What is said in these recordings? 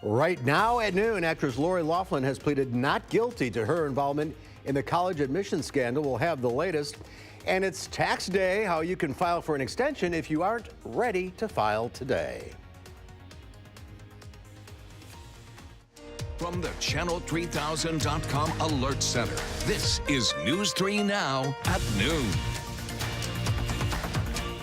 Right now at noon, actress Lori Loughlin has pleaded not guilty to her involvement in the college admissions scandal. We'll have the latest. And it's tax day, how you can file for an extension if you aren't ready to file today. From the Channel3000.com Alert Center, this is News 3 Now at noon.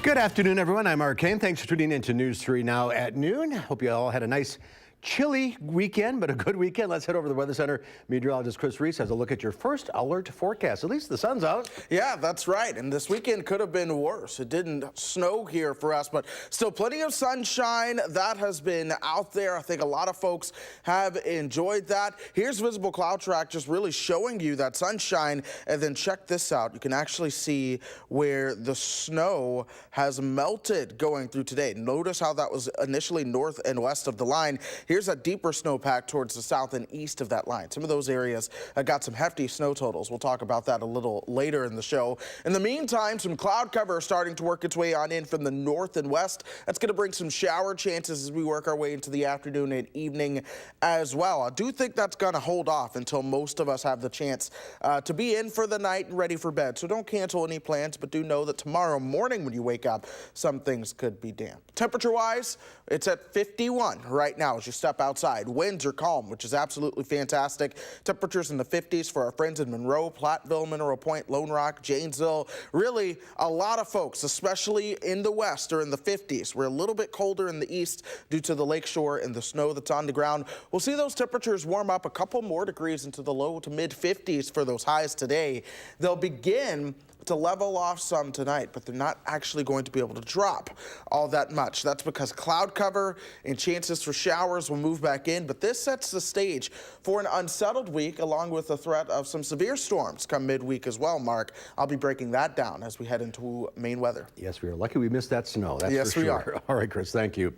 Good afternoon, everyone. I'm Mark Kane. Thanks for tuning in to News 3 Now at noon. Hope you all had a nice chilly weekend, but a good weekend. Let's head over to the Weather Center. Meteorologist Chris Reese has a look at your first alert forecast. At least the sun's out. Yeah, that's right. And this weekend could have been worse. It didn't snow here for us, but still plenty of sunshine that has been out there. I think a lot of folks have enjoyed that. Here's visible cloud track just really showing you that sunshine. And then check this out. You can actually see where the snow has melted going through today. Notice how that was initially north and west of the line. Here's a deeper snowpack towards the south and east of that line. Some of those areas got some hefty snow totals. We'll talk about that a little later in the show. In the meantime, some cloud cover starting to work its way on in from the north and west. That's going to bring some shower chances as we work our way into the afternoon and evening as well. I do think that's going to hold off until most of us have the chance to be in for the night and ready for bed. So don't cancel any plans, but do know that tomorrow morning when you wake up, some things could be damp. Temperature-wise, it's at 51 right now as you step outside. Winds are calm, which is absolutely fantastic. Temperatures in the 50s for our friends in Monroe, Platteville, Mineral Point, Lone Rock, Janesville. Really, a lot of folks, especially in the west, are in the 50s. We're a little bit colder in the east due to the lakeshore and the snow that's on the ground. We'll see those temperatures warm up a couple more degrees into the low to mid 50s for those highs today. They'll begin to level off some tonight, but they're not actually going to be able to drop all that much. That's because cloud cover and chances for showers will move back in, but this sets the stage for an unsettled week along with the threat of some severe storms come midweek as well, Mark. I'll be breaking that down as we head into Maine weather. Yes, we are lucky we missed that snow. That's yes, for sure. We are. All right, Chris, thank you.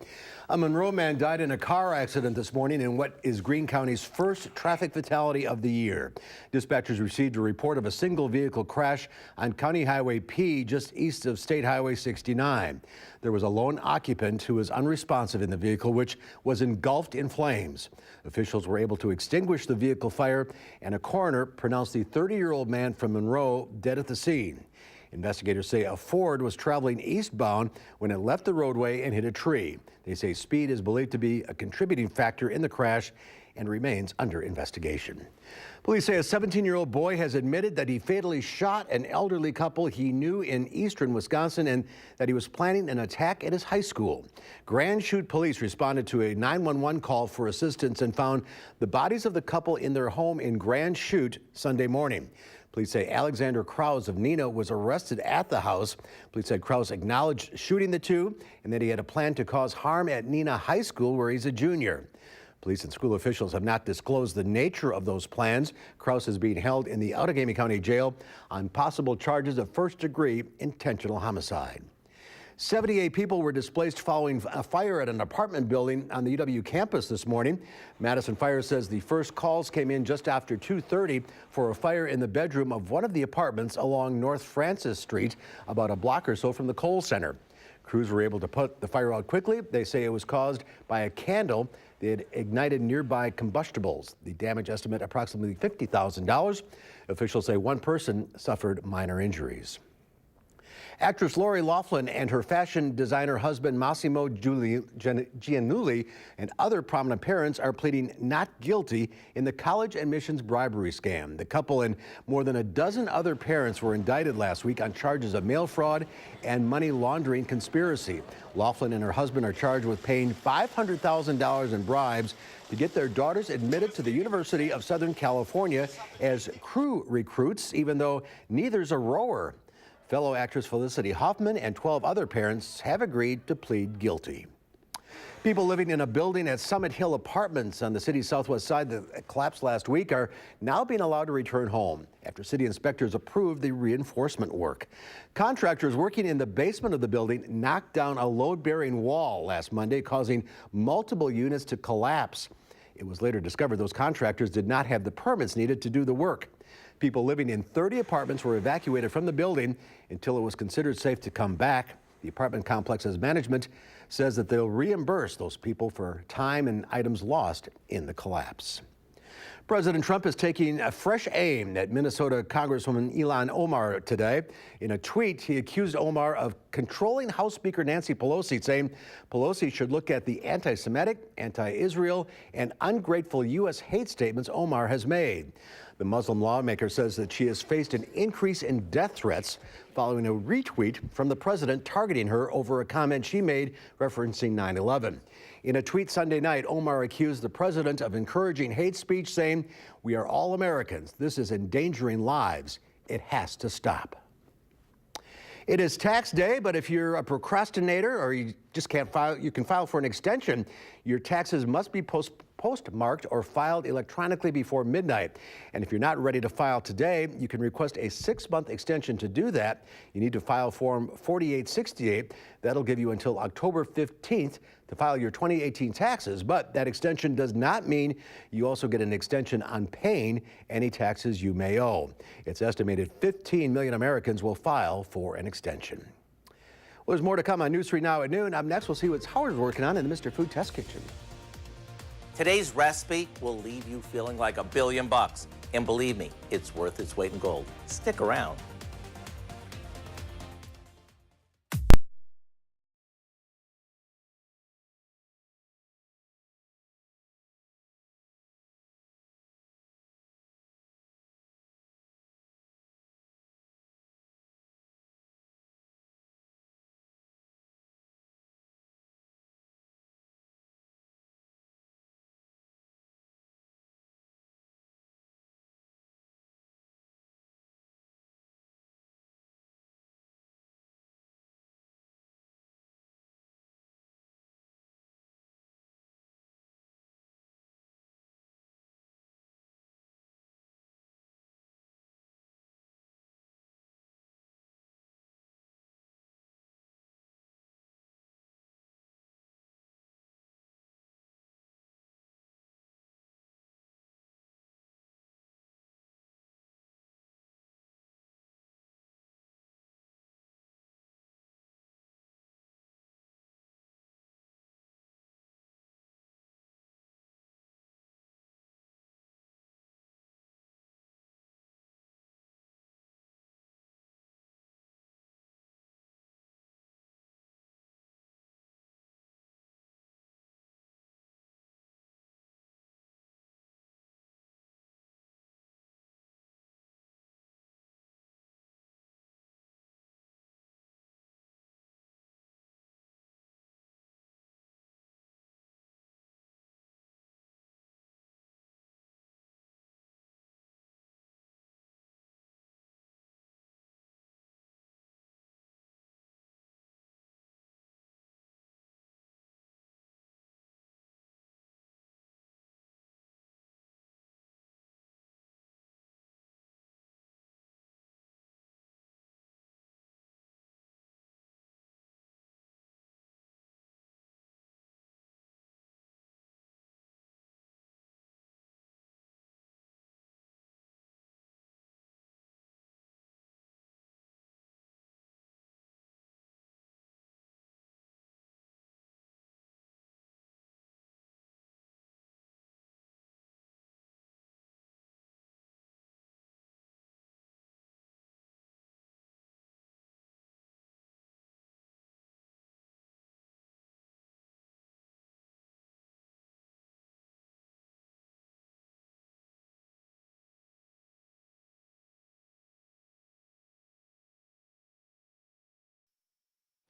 A Monroe man died in a car accident this morning in what is Greene County's first traffic fatality of the year. Dispatchers received a report of a single vehicle crash on County Highway P just east of State Highway 69. There was a lone occupant who was unresponsive in the vehicle, which was engulfed in flames. Officials were able to extinguish the vehicle fire, and a coroner pronounced the 30-year-old man from Monroe dead at the scene. Investigators say a Ford was traveling eastbound when it left the roadway and hit a tree. They say speed is believed to be a contributing factor in the crash and remains under investigation. Police say a 17-year-old boy has admitted that he fatally shot an elderly couple he knew in eastern Wisconsin and that he was planning an attack at his high school. Grand Chute police responded to a 911 call for assistance and found the bodies of the couple in their home in Grand Chute Sunday morning. Police say Alexander Krause of Neenah was arrested at the house. Police said Krause acknowledged shooting the two and that he had a plan to cause harm at Neenah High School, where he's a junior. Police and school officials have not disclosed the nature of those plans. Krause is being held in the Outagamie County Jail on possible charges of first-degree intentional homicide. 78 people were displaced following a fire at an apartment building on the UW campus this morning. Madison Fire says the first calls came in just after 2:30 for a fire in the bedroom of one of the apartments along North Francis Street, about a block or so from the Kohl Center. Crews were able to put the fire out quickly. They say it was caused by a candle that had ignited nearby combustibles. The damage estimate approximately $50,000. Officials say one person suffered minor injuries. Actress Lori Loughlin and her fashion designer husband Massimo Giannulli and other prominent parents are pleading not guilty in the college admissions bribery scam. The couple and more than a dozen other parents were indicted last week on charges of mail fraud and money laundering conspiracy. Loughlin and her husband are charged with paying $500,000 in bribes to get their daughters admitted to the University of Southern California as crew recruits, even though neither's a rower. Fellow actress Felicity Huffman and 12 other parents have agreed to plead guilty. People living in a building at Summit Hill Apartments on the city's southwest side that collapsed last week are now being allowed to return home after city inspectors approved the reinforcement work. Contractors working in the basement of the building knocked down a load-bearing wall last Monday, causing multiple units to collapse. It was later discovered those contractors did not have the permits needed to do the work. People living in 30 apartments were evacuated from the building until it was considered safe to come back. The apartment complex's management says that they'll reimburse those people for time and items lost in the collapse. President Trump is taking a fresh aim at Minnesota Congresswoman Ilhan Omar today. In a tweet, he accused Omar of controlling House Speaker Nancy Pelosi, saying Pelosi should look at the anti-Semitic, anti-Israel, and ungrateful U.S. hate statements Omar has made. The Muslim lawmaker says that she has faced an increase in death threats following a retweet from the president targeting her over a comment she made referencing 9/11. In a tweet Sunday night, Omar accused the president of encouraging hate speech, saying, "We are all Americans. This is endangering lives. It has to stop." It is tax day, but if you're a procrastinator or you just can't file, you can file for an extension. Your taxes must be postmarked or filed electronically before midnight. And if you're not ready to file today, you can request a 6-month extension to do that. You need to file Form 4868. That'll give you until October 15th to file your 2018 taxes, but that extension does not mean you also get an extension on paying any taxes you may owe. It's estimated 15 million Americans will file for an extension. Well, there's more to come on News 3 Now at noon. Up next, we'll see what Howard's working on in the Mr. Food Test Kitchen. Today's recipe will leave you feeling like $1 billion. And believe me, it's worth its weight in gold. Stick around.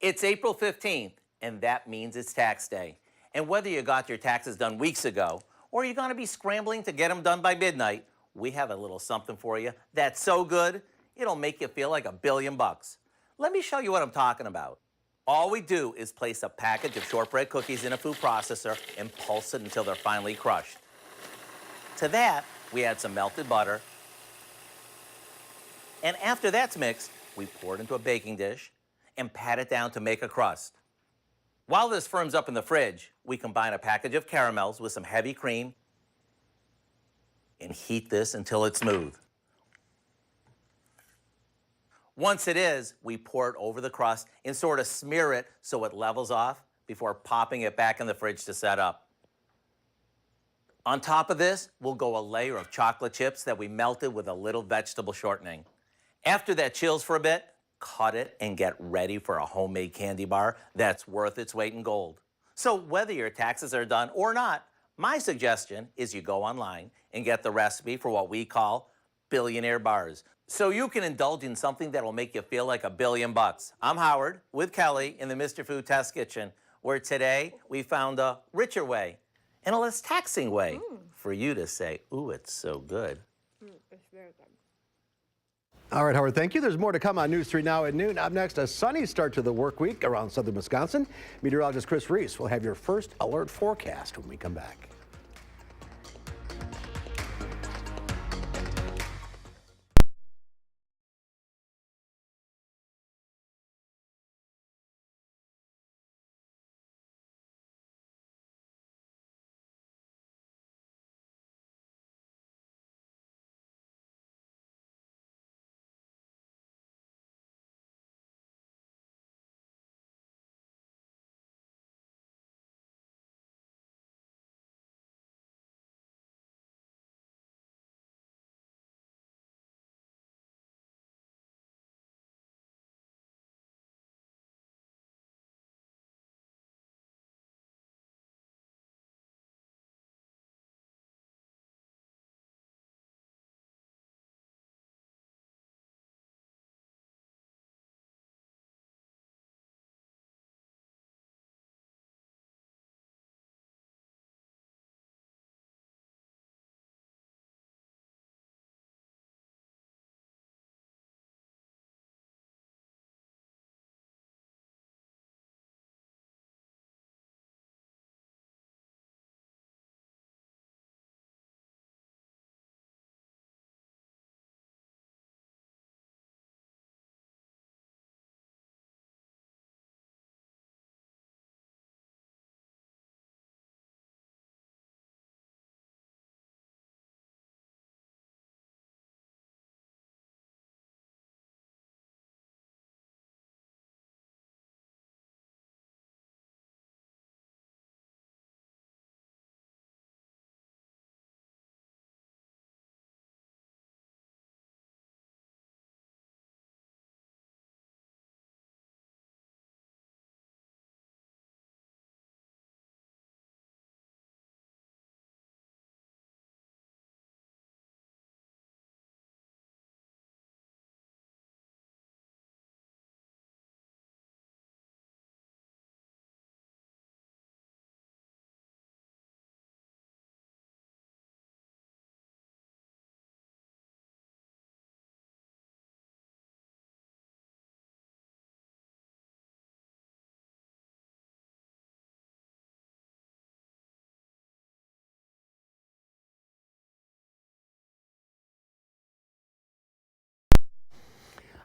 It's April 15th, and that means it's tax day. And whether you got your taxes done weeks ago, or you're going to be scrambling to get them done by midnight, we have a little something for you that's so good, it'll make you feel like $1 billion. Let me show you what I'm talking about. All we do is place a package of shortbread cookies in a food processor and pulse it until they're finely crushed. To that, we add some melted butter. And after that's mixed, we pour it into a baking dish and pat it down to make a crust. While this firms up in the fridge, we combine a package of caramels with some heavy cream and heat this until it's smooth. Once it is, we pour it over the crust and sort of smear it so it levels off before popping it back in the fridge to set up. On top of this, we'll go a layer of chocolate chips that we melted with a little vegetable shortening. After that chills for a bit, cut it and get ready for a homemade candy bar that's worth its weight in gold. So whether your taxes are done or not, my suggestion is you go online and get the recipe for what we call billionaire bars, so you can indulge in something that'll make you feel like $1 billion. I'm Howard with Kelly in the Mr. Food Test Kitchen, where today we found a richer way and a less taxing way for you to say, ooh, it's so good. It's very good. All right, Howard, thank you. There's more to come on News 3 Now at noon. Up next, a sunny start to the work week around southern Wisconsin. Meteorologist Chris Reese will have your first alert forecast when we come back.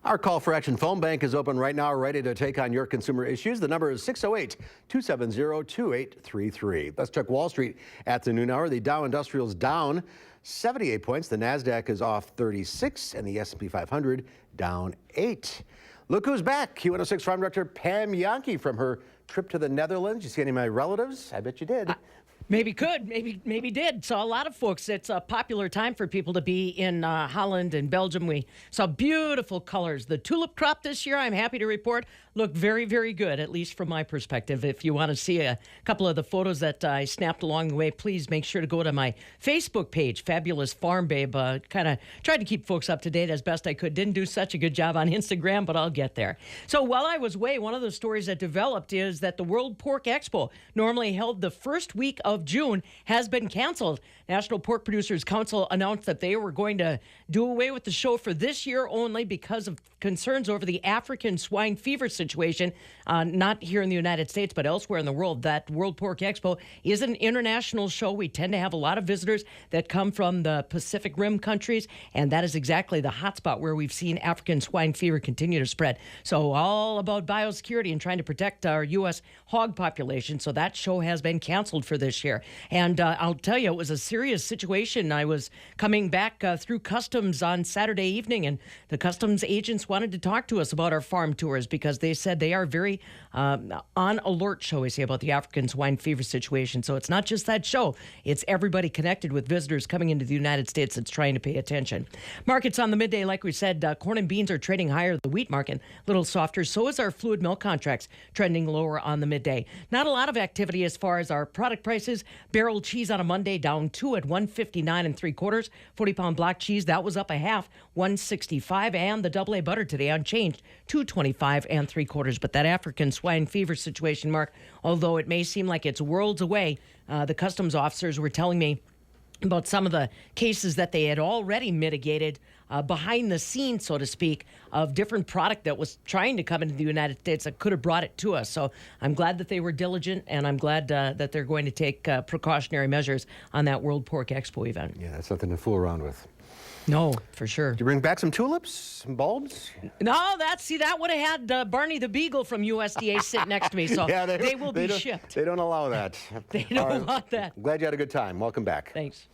Our call for action phone bank is open right now, ready to take on your consumer issues. The number is 608-270-2833. Let's check Wall Street at the noon hour. The Dow Industrial's down 78 points. The NASDAQ is off 36, and the S&P 500 down 8. Look who's back. Q106 Farm Director Pam Yankee from her trip to the Netherlands. You see any of my relatives? I bet you did. Maybe could, maybe did. So a lot of folks, it's a popular time for people to be in Holland and Belgium. We saw beautiful colors. The tulip crop this year, I'm happy to report, looked very, very good, at least from my perspective. If you want to see a couple of the photos that I snapped along the way, please make sure to go to my Facebook page, Fabulous Farm Babe. Kind of tried to keep folks up to date as best I could. Didn't do such a good job on Instagram, but I'll get there. So while I was away, one of the stories that developed is that the World Pork Expo, normally held the first week of June, has been canceled. National Pork Producers Council announced that they were going to do away with the show for this year only because of concerns over the African swine fever situation, not here in the United States, but elsewhere in the world. That World Pork Expo is an international show. We tend to have a lot of visitors that come from the Pacific Rim countries, and that is exactly the hotspot where we've seen African swine fever continue to spread. So all about biosecurity and trying to protect our U.S. hog population. So that show has been canceled for this year. here. And I'll tell you, it was a serious situation. I was coming back through customs on Saturday evening, and the customs agents wanted to talk to us about our farm tours because they said they are very on alert, shall we say, about the African swine fever situation. So it's not just that show. It's everybody connected with visitors coming into the United States that's trying to pay attention. Markets on the midday, like we said, corn and beans are trading higher. The wheat market a little softer. So is our fluid milk contracts trending lower on the midday. Not a lot of activity as far as our product prices. Barrel cheese on a Monday down 2 at 159 3/4. 40-pound block cheese, that was up a half, 165. And the AA butter today unchanged, 225 3/4. But that African swine fever situation, Mark, although it may seem like it's worlds away, the customs officers were telling me about some of the cases that they had already mitigated behind the scenes, so to speak, of different product that was trying to come into the United States that could have brought it to us. So I'm glad that they were diligent, and I'm glad that they're going to take precautionary measures on that World Pork Expo event. Yeah, that's something to fool around with. No, for sure. Did you bring back some tulips, some bulbs? No, that would have had Barney the Beagle from USDA sit next to me, so Yeah, they will be shipped. They don't allow that. They don't want that. I'm glad you had a good time. Welcome back. Thanks.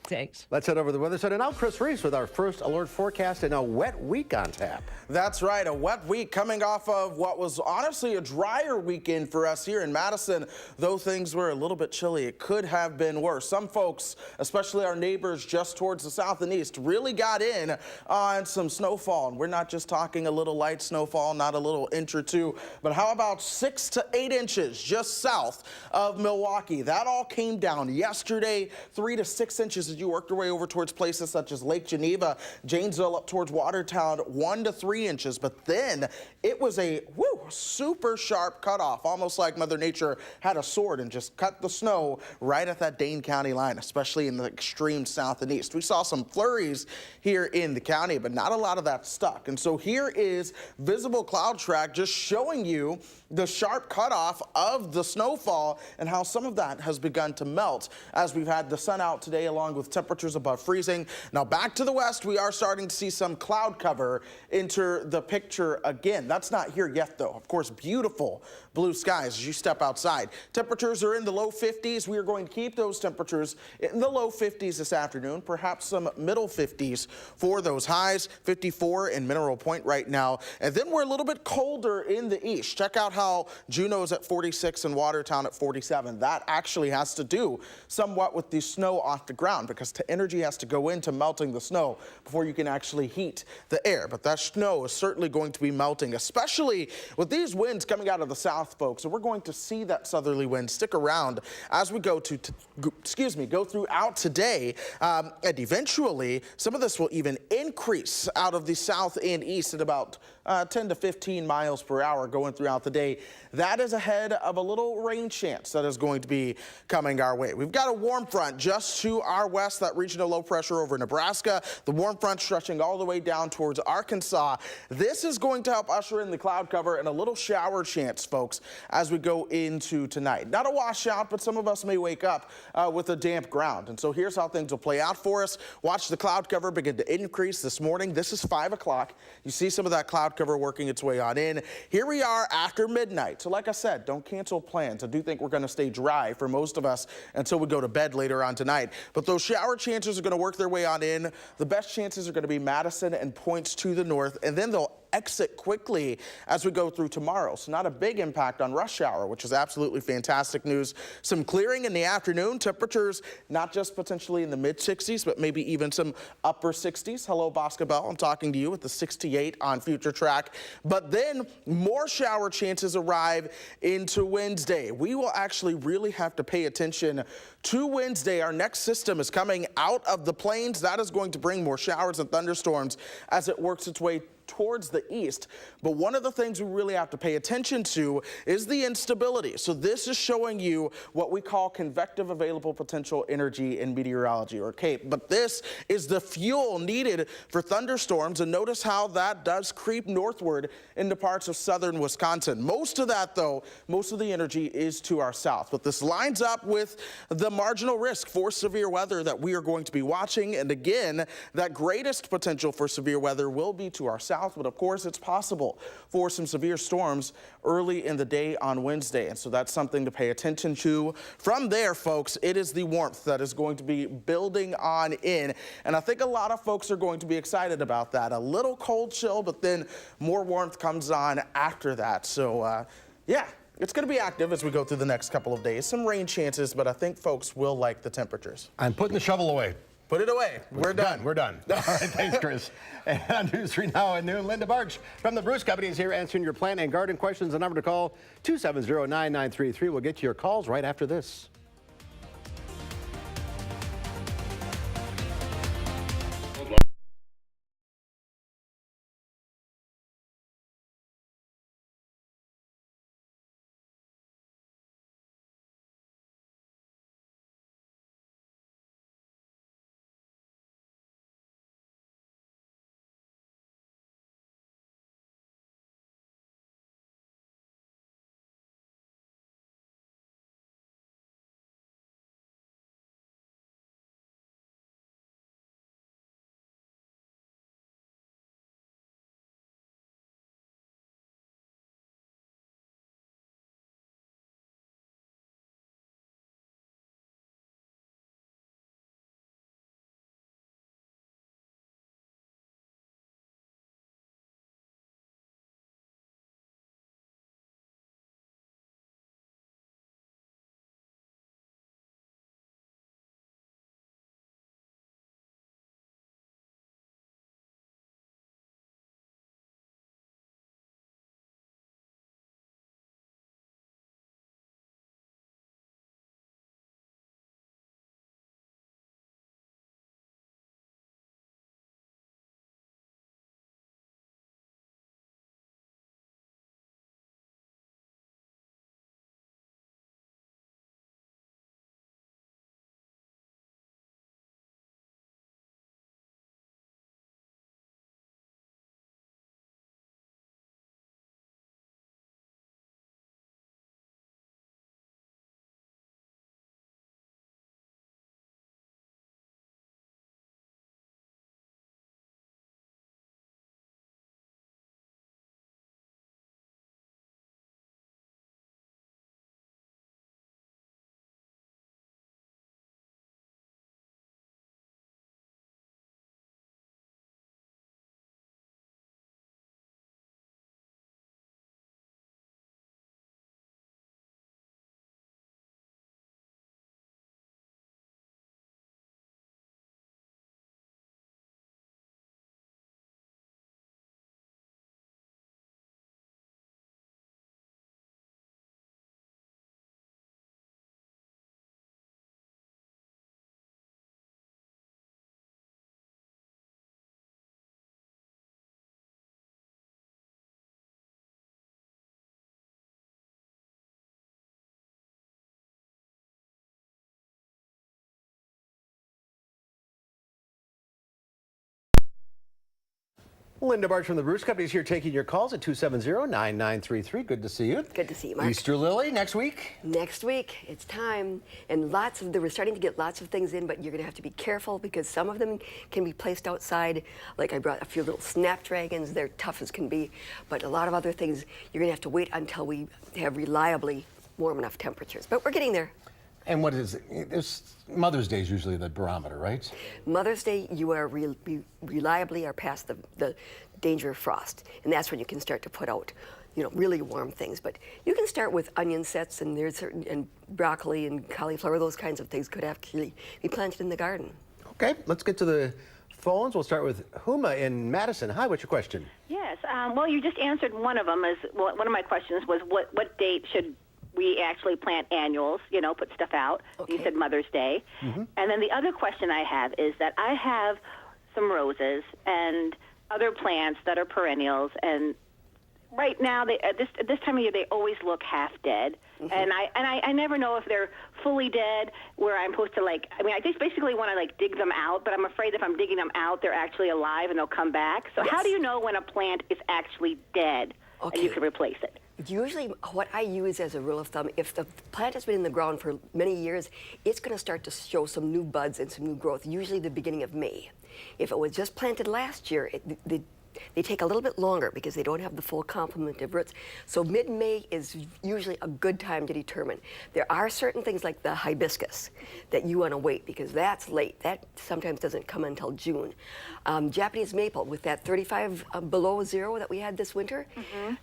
Let's head over to the weather center now. Chris Reese with our first alert forecast and a wet week on tap. That's right, a wet week coming off of what was honestly a drier weekend for us here in Madison. Though things were a little bit chilly, it could have been worse. Some folks, especially our neighbors just towards the south and east, really got in on some snowfall. And we're not just talking a little light snowfall, not a little inch or two, but how about 6 to 8 inches just south of Milwaukee? That all came down yesterday, 3 to 6 inches as you worked your way over towards places such as Lake Geneva, Janesville up towards Watertown, 1 to 3 inches. But then it was a super sharp cutoff, almost like Mother Nature had a sword and just cut the snow right at that Dane County line, especially in the extreme south and east. We saw some flurries here in the county, but not a lot of that stuck. And so here is visible cloud track just showing you the sharp cutoff of the snowfall and how some of that has begun to melt as we've had the sun out today along with temperatures above freezing. Now back to the west, we are starting to see some cloud cover enter the picture again. That's not here yet though. Of course, beautiful blue skies as you step outside. Temperatures are in the low 50s. We are going to keep those temperatures in the low 50s this afternoon, perhaps some middle 50s for those highs. 54 in Mineral Point right now. And then we're a little bit colder in the east. Check out how Juneau's at 46 and Watertown at 47. That actually has to do somewhat with the snow off the ground because the energy has to go into melting the snow before you can actually heat the air. But that snow is certainly going to be melting, especially with these winds coming out of the south, folks. So we're going to see that southerly wind stick around as we go throughout today. And eventually, some of this will even increase out of the south and east at about 10 to 15 miles per hour going throughout the day. That is ahead of a little rain chance that is going to be coming our way. We've got a warm front just to our west, that regional low pressure over Nebraska. The warm front stretching all the way down towards Arkansas. This is going to help usher in the cloud cover and a little shower chance, folks, as we go into tonight. Not a washout, but some of us may wake up with a damp ground. And so here's how things will play out for us. Watch the cloud cover begin to increase this morning. This is 5 o'clock. You see some of that cloud cover working its way on in. Here we are after midnight. So like I said, don't cancel plans. I do think we're going to stay dry for most of us until we go to bed later on tonight. But those shower chances are going to work their way on in. The best chances are going to be Madison and points to the north, and then they'll exit quickly as we go through tomorrow. So not a big impact on rush hour, which is absolutely fantastic news. Some clearing in the afternoon. Temperatures not just potentially in the mid 60s, but maybe even some upper 60s. Hello, Bosca Bell. I'm talking to you with the 68 on Future Track. But then more shower chances arrive into Wednesday. We will actually really have to pay attention to Wednesday. Our next system is coming out of the plains. That is going to bring more showers and thunderstorms as it works its way towards the east. But one of the things we really have to pay attention to is the instability. So this is showing you what we call convective available potential energy in meteorology, or CAPE. But this is the fuel needed for thunderstorms, and notice how that does creep northward into parts of southern Wisconsin. Most of that, though, most of the energy is to our south. But this lines up with the marginal risk for severe weather that we are going to be watching. And again, that greatest potential for severe weather will be to our south. south, but of course it's possible for some severe storms early in the day on Wednesday. And so that's something to pay attention to. From there, folks, it is the warmth that is going to be building on in. And I think a lot of folks are going to be excited about that. A little cold chill, but then more warmth comes on after that. So, yeah. It's going to be active as we go through the next couple of days. Some rain chances, but I think folks will like the temperatures. I'm putting the shovel away. Put it away. We're done. We're done. All right, thanks, Chris. And on News 3 Now at noon, Linda Barch from the Bruce Company is here answering your plant and garden questions. The number to call, 270-9933. We'll get to your calls right after this. Linda Barch from the Bruce Company is here taking your calls at 270-9933. Good to see you. Good to see you, Mark. Easter Lily next week. Next week, it's time. And we're starting to get lots of things in, but you're going to have to be careful because some of them can be placed outside. Like I brought a few little snapdragons. They're tough as can be. But a lot of other things, you're going to have to wait until we have reliably warm enough temperatures. But we're getting there. And what is it? Mother's Day is usually the barometer, right? Mother's Day, you are reliably are past the danger of frost, and that's when you can start to put out, really warm things. But you can start with onion sets, and and broccoli and cauliflower. Those kinds of things could actually be planted in the garden. Okay, let's get to the phones. We'll start with Huma in Madison. Hi, what's your question? Yes. Well, you just answered one of them. One of my questions was what date should we actually plant annuals, put stuff out. Okay. You said Mother's Day. Mm-hmm. And then the other question I have is that I have some roses and other plants that are perennials, and right now, at this time of year, they always look half dead. Mm-hmm. And I never know if they're fully dead, where I'm supposed to, I just basically want to, dig them out, but I'm afraid if I'm digging them out, they're actually alive and they'll come back. So how do you know when a plant is actually dead and you can replace it? Usually, what I use as a rule of thumb, if the plant has been in the ground for many years, it's going to start to show some new buds and some new growth, usually the beginning of May. If it was just planted last year, the They take a little bit longer because they don't have the full complement of roots. So mid-May is usually a good time to determine. There are certain things like the hibiscus that you want to wait because that's late. That sometimes doesn't come until June. Japanese maple, with that 35 below zero that we had this winter,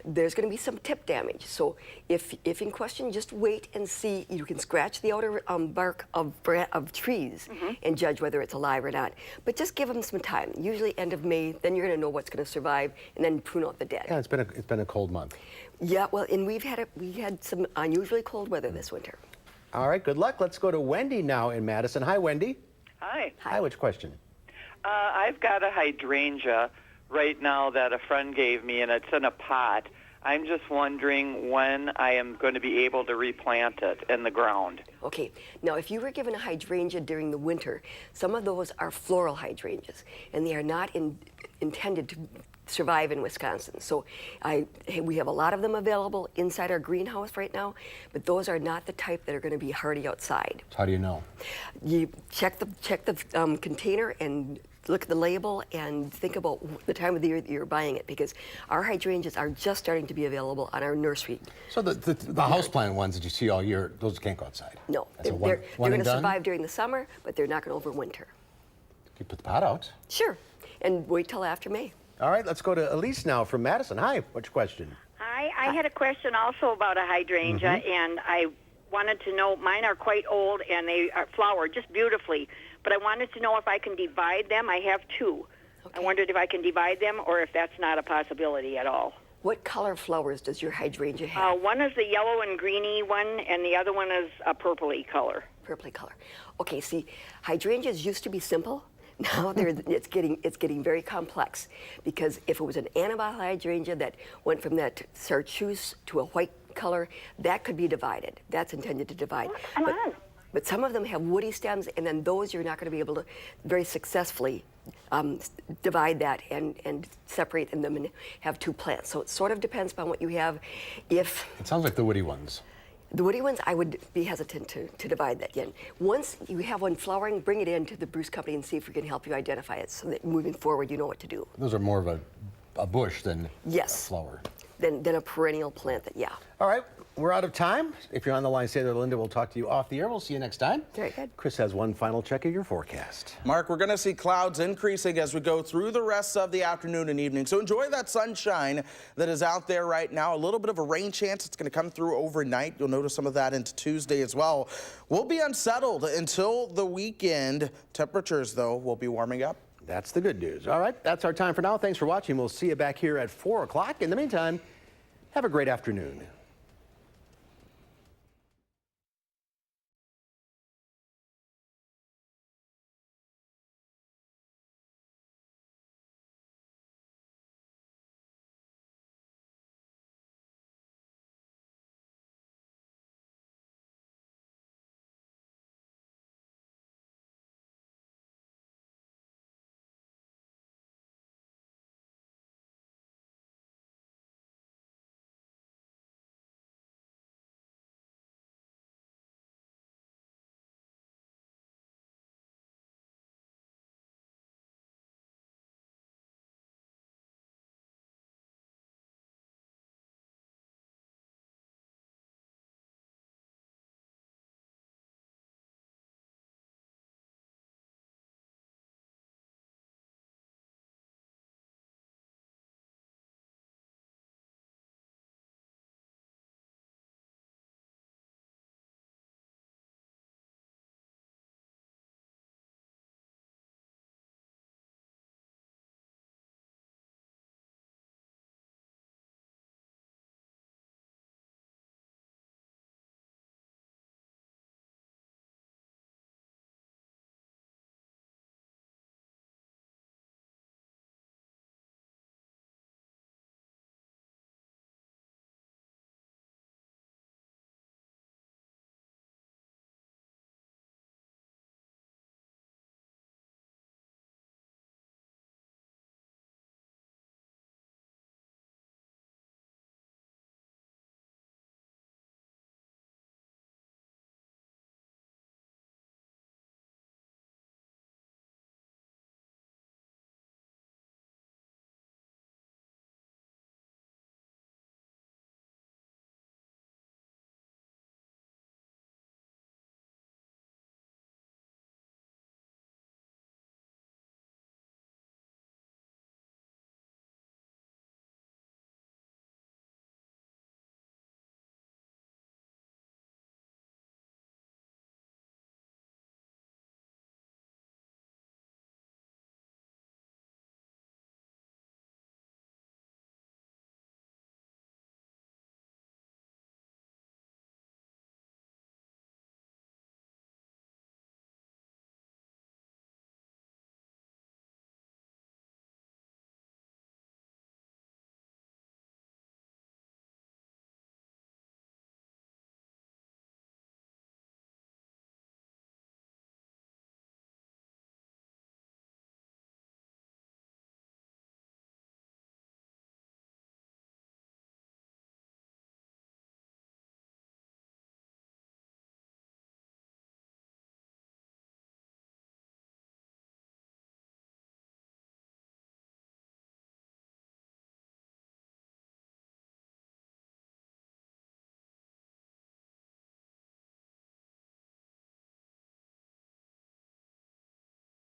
there's going to be some tip damage. So if in question, just wait and see. You can scratch the outer bark of trees and judge whether it's alive or not. But just give them some time. Usually end of May, then you're going to know what's going to survive, and then prune out the dead. Yeah, it's been a cold month. Yeah, well, and we had some unusually cold weather this winter. All right, good luck. Let's go to Wendy now in Madison. Hi, Wendy. Hi. Hi, which question? I've got a hydrangea right now that a friend gave me, and it's in a pot. I'm just wondering when I am going to be able to replant it in the ground. Okay, now if you were given a hydrangea during the winter, some of those are floral hydrangeas, and they are not intended to survive in Wisconsin. So we have a lot of them available inside our greenhouse right now, but those are not the type that are going to be hardy outside. How do you know? You check the container and look at the label and think about the time of the year that you're buying it, because our hydrangeas are just starting to be available on our nursery. So the houseplant ones that you see all year, those can't go outside? No, That's they're going to done? survive during the summer, but they're not going to overwinter. You put the pot out. Sure, and wait till after May. All right, let's go to Elise now from Madison. Hi, what's your question? Hi, I had a question also about a hydrangea, and I wanted to know, mine are quite old and they are flower just beautifully, but I wanted to know if I can divide them. I have two. Okay. I wondered if I can divide them or if that's not a possibility at all. What color flowers does your hydrangea have? One is the yellow and greeny one, and the other one is a purpley color. Purpley color. Okay, see, hydrangeas used to be simple. Now it's getting very complex, because if it was an Annabelle hydrangea that went from that chartreuse to a white color, that could be divided. That's intended to divide. But some of them have woody stems, and then those you're not going to be able to very successfully divide that and separate them and have two plants. So it sort of depends upon what you have. It sounds like the woody ones. The woody ones, I would be hesitant to divide that yet. Once you have one flowering, bring it in to the Bruce Company and see if we can help you identify it, so that moving forward you know what to do. Those are more of a bush than a flower. Than a perennial plant, yeah. All right, we're out of time. If you're on the line, stay there, Linda. We'll talk to you off the air. We'll see you next time. Very good. Chris has one final check of your forecast. Mark, we're going to see clouds increasing as we go through the rest of the afternoon and evening. So enjoy that sunshine that is out there right now. A little bit of a rain chance. It's going to come through overnight. You'll notice some of that into Tuesday as well. We'll be unsettled until the weekend. Temperatures, though, will be warming up. That's the good news. All right, that's our time for now. Thanks for watching. We'll see you back here at 4 o'clock. In the meantime, have a great afternoon.